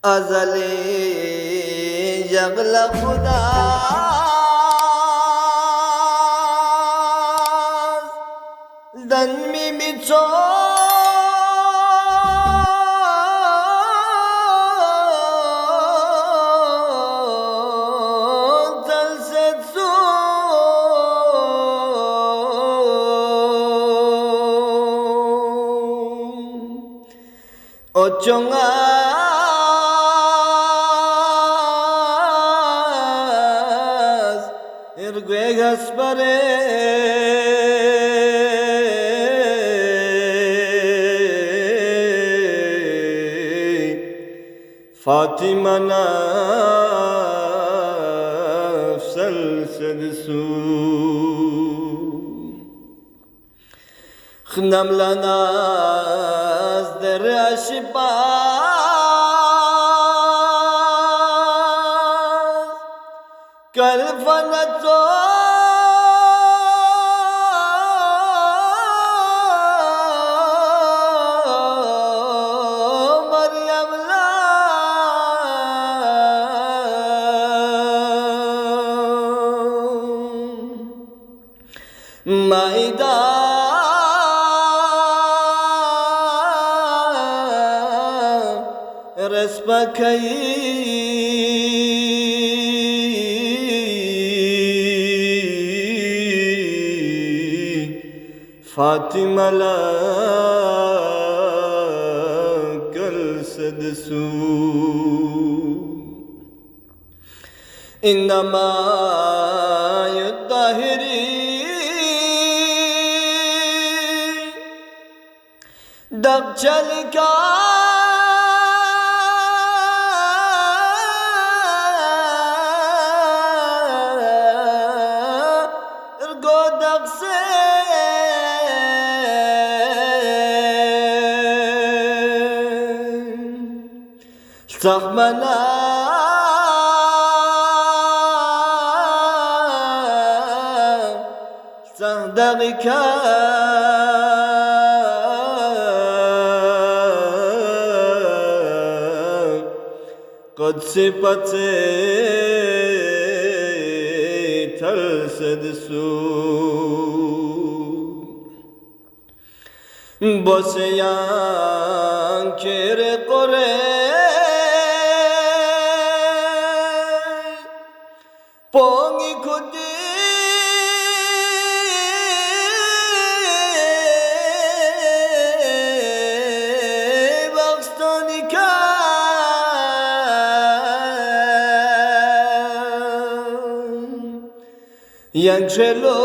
ازلی جبل خدا دن می بیچو ocongas erguegas pare Fatima nafsal sedsu خنم لنا از در اشباز کلفنتو مریم لا مایدا رسبكي فاطمة لك السدس إنما يطهري دبجلك صخمنا صندقك قد سبت تلسدسو بسيان كير قري pongi kudi bakstonika yang celo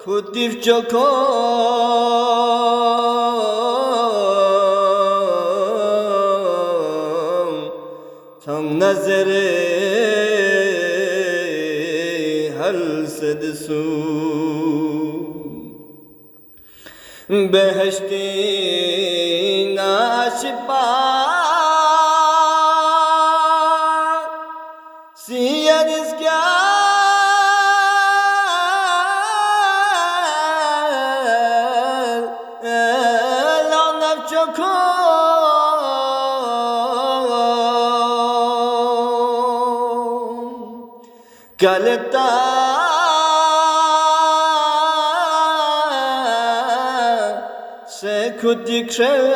kutif joko نظري هل سدسو بهشتي ناشبا سيانسكا لا نفشكو Kaleta se kudikrel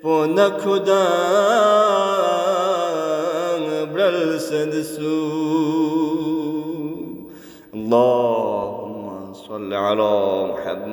pona kudang bral sedsu Allahumma salli ala Muhammad